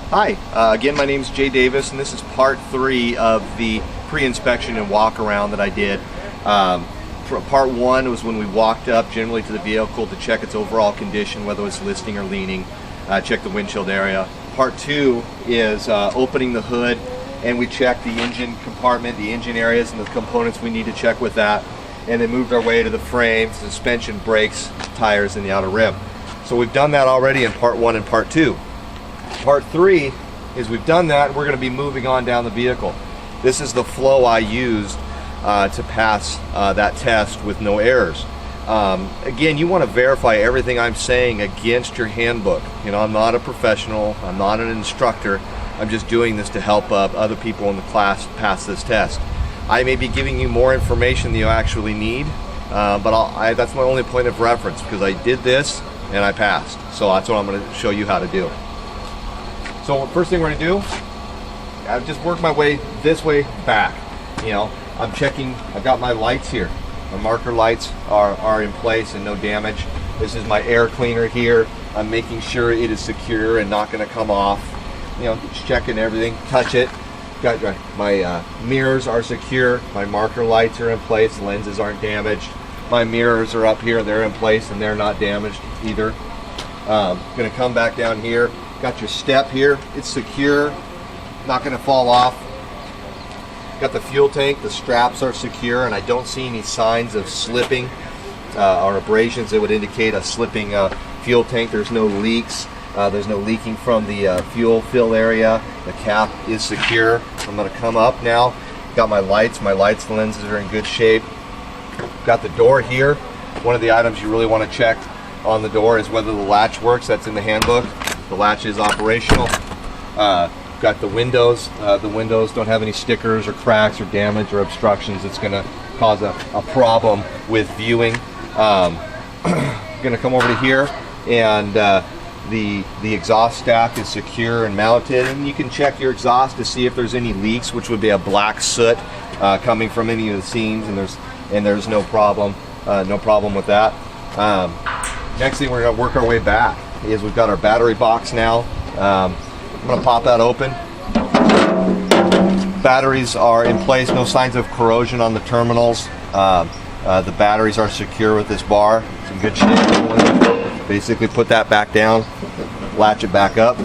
Hi, again my name is Jay Davis, and this is part 3 of the pre-inspection and walk around that I did. Part 1 was when we walked up generally to the vehicle to check its overall condition, whether it's listing or leaning, check the windshield area. Part 2 is opening the hood, and we checked the engine compartment, the engine areas, and the components we need to check with that, and then moved our way to the frame, suspension, brakes, tires, and the outer rim. So we've done that already in part 1 and part 2. Part 3 is we've done that, we're going to be moving on down the vehicle. This is the flow I used to pass that test with no errors. Again, you want to verify everything I'm saying against your handbook. You know, I'm not a professional, I'm not an instructor, I'm just doing this to help other people in the class pass this test. I may be giving you more information than you actually need, but that's my only point of reference, because I did this and I passed. So that's what I'm going to show you how to do. So first thing we're going to do, I've just worked my way this way back. You know, I'm checking, I've got my lights here. My marker lights are in place and no damage. This is my air cleaner here. I'm making sure it is secure and not going to come off. You know, just checking everything, touch it. Got my mirrors are secure. My marker lights are in place. Lenses aren't damaged. My mirrors are up here. They're in place and they're not damaged either. Going to come back down here. Got your step here, it's secure, not going to fall off. Got the fuel tank, the straps are secure, and I don't see any signs of slipping or abrasions that would indicate a slipping fuel tank. There's no leaks, there's no leaking from the fuel fill area. The cap is secure. I'm going to come up now. Got my lights lenses are in good shape. Got the door here. One of the items you really want to check on the door is whether the latch works. That's in the handbook. The latch is operational. Got the windows. The windows don't have any stickers or cracks or damage or obstructions. It's going to cause a problem with viewing. Going to come over to here, and the exhaust stack is secure and mounted. And you can check your exhaust to see if there's any leaks, which would be a black soot coming from any of the seams, and there's no problem with that. Next thing we're going to work our way back is we've got our battery box now. I'm going to pop that open. Batteries are in place, no signs of corrosion on the terminals. The batteries are secure with this bar. It's in good shape. Basically put that back down, latch it back up.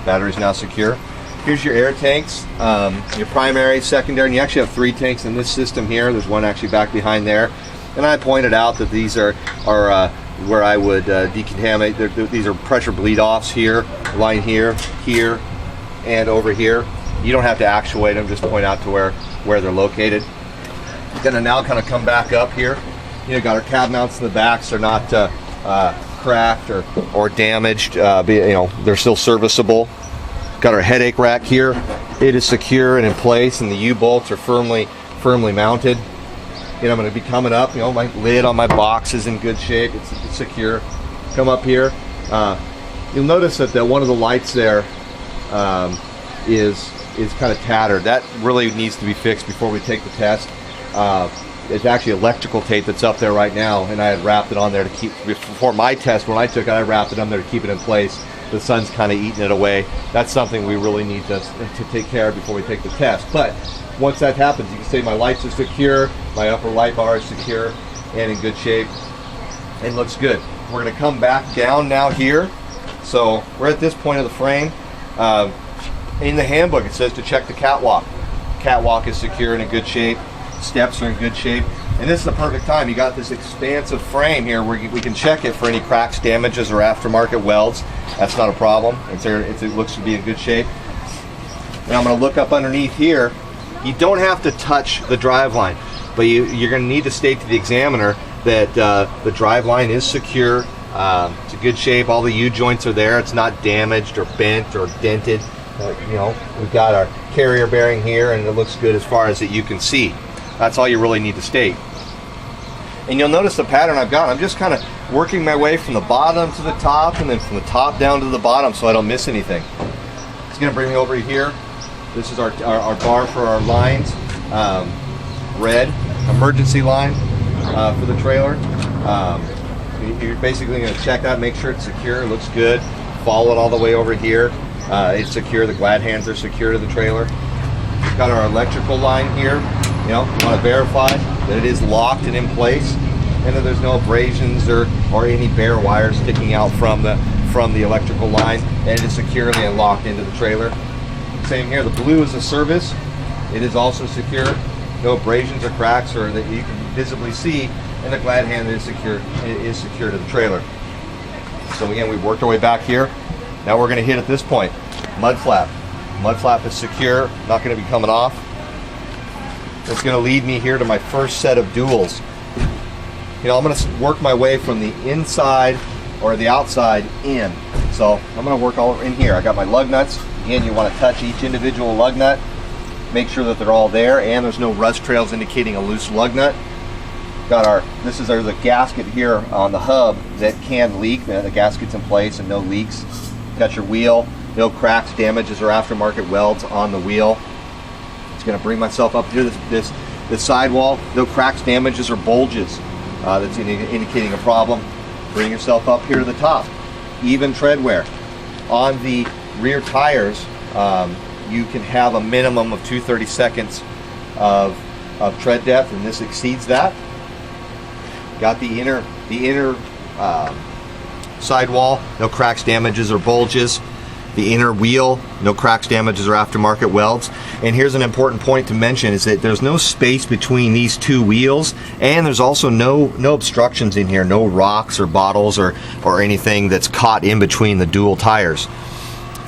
Battery's now secure. Here's your air tanks, your primary, secondary, and you actually have 3 tanks in this system here. There's one actually back behind there. And I pointed out that these are where I would decontaminate. These are pressure bleed offs here, line here, here, and over here. You don't have to actuate them, just point out to where they're located. Gonna now kind of come back up here. You know, got our cab mounts in the backs. They're not cracked or damaged. You know, they're still serviceable. Got our headache rack here. It is secure and in place, and the U-bolts are firmly mounted. You know, I'm going to be coming up. You know, my lid on my box is in good shape. It's secure. Come up here. You'll notice that one of the lights there is kind of tattered. That really needs to be fixed before we take the test. It's actually electrical tape that's up there right now, and I had wrapped it on there to keep, before my test when I took it, I wrapped it on there to keep it in place. The sun's kind of eating it away. That's something we really need to take care of before we take the test. But once that happens, you can say my lights are secure, my upper light bar is secure and in good shape and looks good. We're going to come back down now here. So we're at this point of the frame. In the handbook it says to check the catwalk. Catwalk is secure and in good shape. Steps are in good shape. And this is the perfect time. You got this expansive frame here where we can check it for any cracks, damages, or aftermarket welds. That's not a problem. It looks to be in good shape. Now I'm going to look up underneath here. You don't have to touch the drive line, but you're going to need to state to the examiner that the drive line is secure. It's in good shape. All the U-joints are there. It's not damaged or bent or dented. You know, we've got our carrier bearing here, and it looks good as far as that you can see. That's all you really need to state. And you'll notice the pattern I've got. I'm just kind of working my way from the bottom to the top, and then from the top down to the bottom, so I don't miss anything. It's going to bring me over here. This is our bar for our lines. Red, emergency line for the trailer. You're basically going to check that, make sure it's secure, looks good. follow it all the way over here. It's secure. The glad hands are secure to the trailer. We've got our electrical line here. You want to verify that it is locked and in place, and that there's no abrasions or any bare wires sticking out from the electrical line, and it is securely and locked into the trailer. Same here. The blue is a service. It is also secure. No abrasions or cracks or that you can visibly see, and the glad hand is secure. It is secure to the trailer. So again, we've worked our way back here. Now we're going to hit at this point. Mud flap. Mud flap is secure, not going to be coming off. It's going to lead me here to my first set of duals. I'm going to work my way from the inside or the outside in. So I'm going to work all in here. I got my lug nuts. Again, you want to touch each individual lug nut. Make sure that they're all there and there's no rust trails indicating a loose lug nut. There's a gasket here on the hub that can leak. The gasket's in place and no leaks. Got your wheel, no cracks, damages, or aftermarket welds on the wheel. It's going to bring myself up to this sidewall. No cracks, damages, or bulges that's indicating a problem. Bring yourself up here to the top. Even tread wear. On the rear tires, you can have a minimum of 2/32 of tread depth, and this exceeds that. Got the inner sidewall, no cracks, damages, or bulges. The inner wheel, no cracks, damages, or aftermarket welds. And here's an important point to mention is that there's no space between these two wheels, and there's also no obstructions in here, no rocks or bottles or anything that's caught in between the dual tires.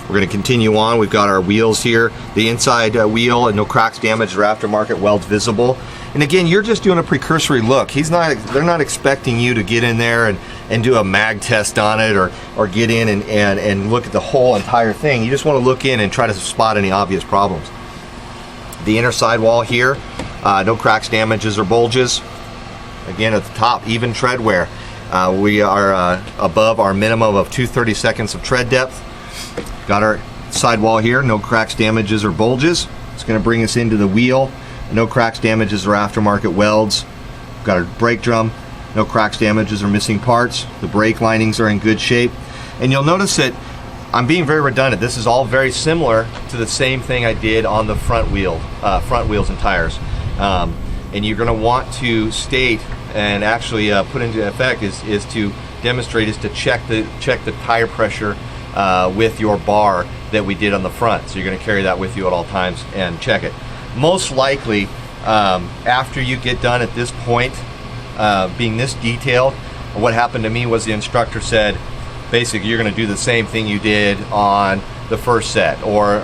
We're going to continue on. We've got our wheels here, the inside wheel, and no cracks, damage, or aftermarket welds visible. And again, you're just doing a precursory look. They're not expecting you to get in there and do a mag test on it or get in and look at the whole entire thing. You just want to look in and try to spot any obvious problems. The inner sidewall here, no cracks, damages, or bulges. Again, at the top, even tread wear. We are above our minimum of 2/32 of tread depth. Got our sidewall here, no cracks, damages, or bulges. It's going to bring us into the wheel, no cracks, damages, or aftermarket welds. Got our brake drum, no cracks, damages, or missing parts. The brake linings are in good shape. And you'll notice that I'm being very redundant. This is all very similar to the same thing I did on the front wheels and tires. And you're going to want to state and actually put into effect is to demonstrate is to check the tire pressure with your bar that we did on the front. So you're going to carry that with you at all times and check it. Most likely, after you get done at this point, being this detailed, what happened to me was the instructor said, basically, you're going to do the same thing you did on the first set, or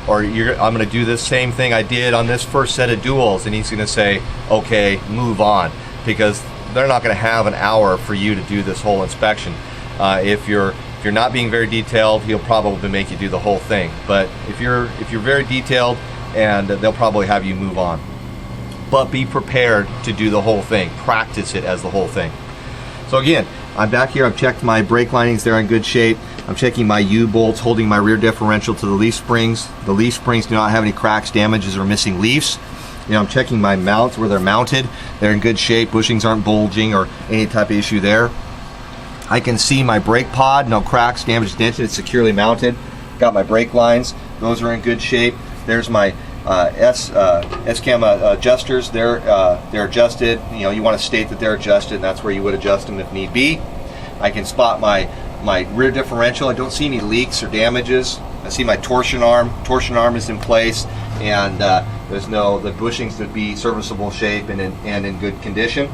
I'm going to do this same thing I did on this first set of duals, and he's going to say, okay, move on, because they're not going to have an hour for you to do this whole inspection. If you're not being very detailed, he'll probably make you do the whole thing. But if you're very detailed, and they'll probably have you move on. But be prepared to do the whole thing. Practice it as the whole thing. So again, I'm back here. I've checked my brake linings. They're in good shape. I'm checking my U-bolts holding my rear differential to the leaf springs. The leaf springs do not have any cracks, damages, or missing leaves. I'm checking my mounts where they're mounted. They're in good shape. Bushings aren't bulging or any type of issue there. I can see my brake pod, no cracks, damage, dented. It's securely mounted. Got my brake lines. Those are in good shape. There's my S-cam adjusters. They're adjusted. You want to state that they're adjusted, and that's where you would adjust them if need be. I can spot my rear differential. I don't see any leaks or damages. I see my torsion arm. Torsion arm is in place, and there's the bushings to be serviceable shape and in good condition.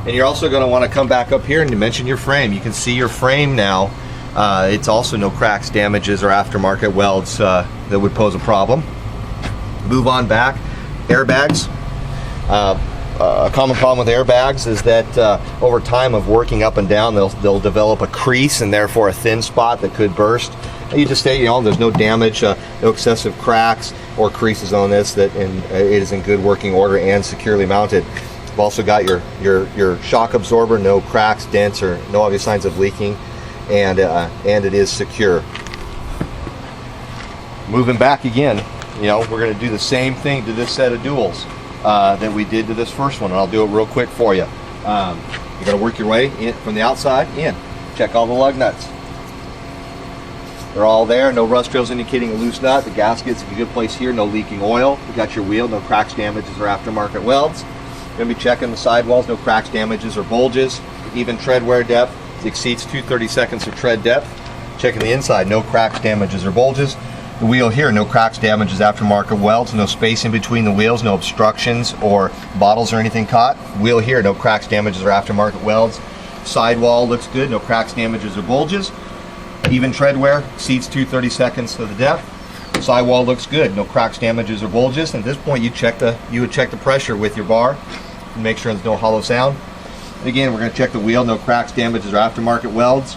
And you're also going to want to come back up here and dimension your frame. You can see your frame now. It's also no cracks, damages, or aftermarket welds that would pose a problem. Move on back. Airbags. A common problem with airbags is that over time of working up and down, they'll develop a crease and therefore a thin spot that could burst. You just say, there's no damage, no excessive cracks or creases on this, and it is in good working order and securely mounted. You've also got your shock absorber, no cracks, dents, or no obvious signs of leaking, and it is secure. Moving back again, we're going to do the same thing to this set of duals that we did to this first one, and I'll do it real quick for you. You're going to work your way in from the outside in. Check all the lug nuts. They're all there. No rust trails indicating a loose nut. The gasket's in a good place here. No leaking oil. You got your wheel. No cracks, damages, or aftermarket welds. Going to be checking the sidewalls. No cracks, damages, or bulges. Even tread wear depth exceeds 2/32 of tread depth. Checking the inside. No cracks, damages, or bulges. The wheel here. No cracks, damages, aftermarket welds. No space in between the wheels. No obstructions or bottles or anything caught. Wheel here. No cracks, damages, or aftermarket welds. Sidewall looks good. No cracks, damages, or bulges. Even tread wear exceeds 2/32 of the depth. Sidewall looks good. No cracks, damages, or bulges. And at this point, you would check the pressure with your bar and make sure there's no hollow sound. And again, we're going to check the wheel. No cracks, damages, or aftermarket welds.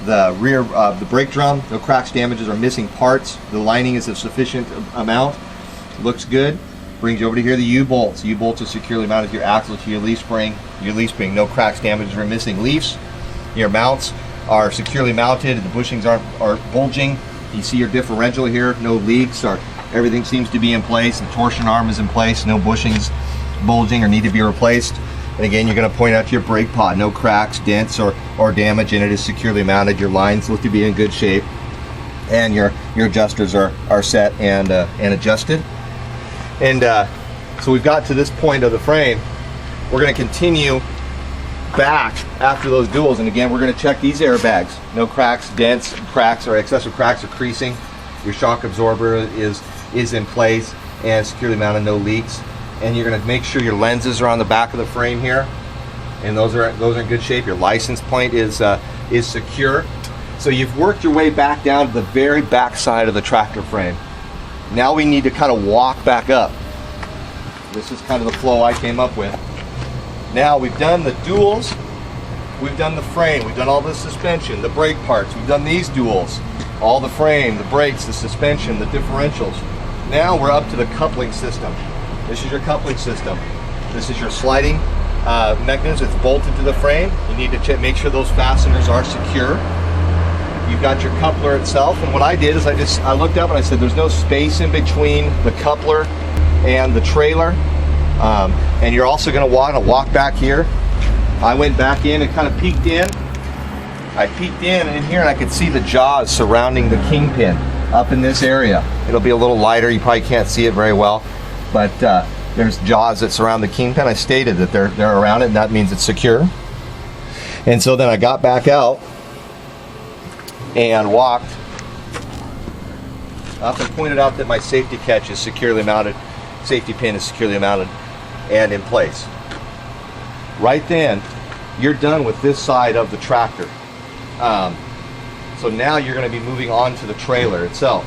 The rear, the brake drum. No cracks, damages, or missing parts. The lining is a sufficient amount. Looks good. Brings you over to here. The U-bolts. U-bolts are securely mounted to your axle, to your leaf spring. Your leaf spring. No cracks, damages, or missing leaves. Your mounts are securely mounted. The bushings aren't bulging. You see your differential here. No leaks. Everything seems to be in place. The torsion arm is in place. No bushings bulging or need to be replaced. And again, you're going to point out to your brake pod. No cracks, dents, or damage, and it is securely mounted. Your lines look to be in good shape, and your adjusters are set and adjusted. And so we've got to this point of the frame. We're going to continue back after those duals, and again, we're going to check these airbags. No cracks, dents, cracks, or excessive cracks or creasing. Your shock absorber is in place and securely mounted. No leaks. And you're going to make sure your lenses are on the back of the frame here, and those are in good shape. Your license plate is secure. So you've worked your way back down to the very back side of the tractor frame. Now we need to kind of walk back up. This is kind of the flow I came up with. Now we've done the duals, we've done the frame, we've done all the suspension, the brake parts, we've done these duals, all the frame, the brakes, the suspension, the differentials. Now we're up to the coupling system. This is your coupling system. This is your sliding mechanism. It's bolted to the frame. You need to make sure those fasteners are secure. You've got your coupler itself, and what I did is I looked up and I said there's no space in between the coupler and the trailer. And you're also going to want to walk back here. I went back in and kind of peeked in. I peeked in here and I could see the jaws surrounding the kingpin up in this area. It'll be a little lighter. You probably can't see it very well, but there's jaws that surround the kingpin. I stated that they're around it, and that means it's secure. And so then I got back out and walked up and pointed out that my safety catch is securely mounted. Safety pin is securely mounted and in place. Right then, you're done with this side of the tractor. So now you're going to be moving on to the trailer itself.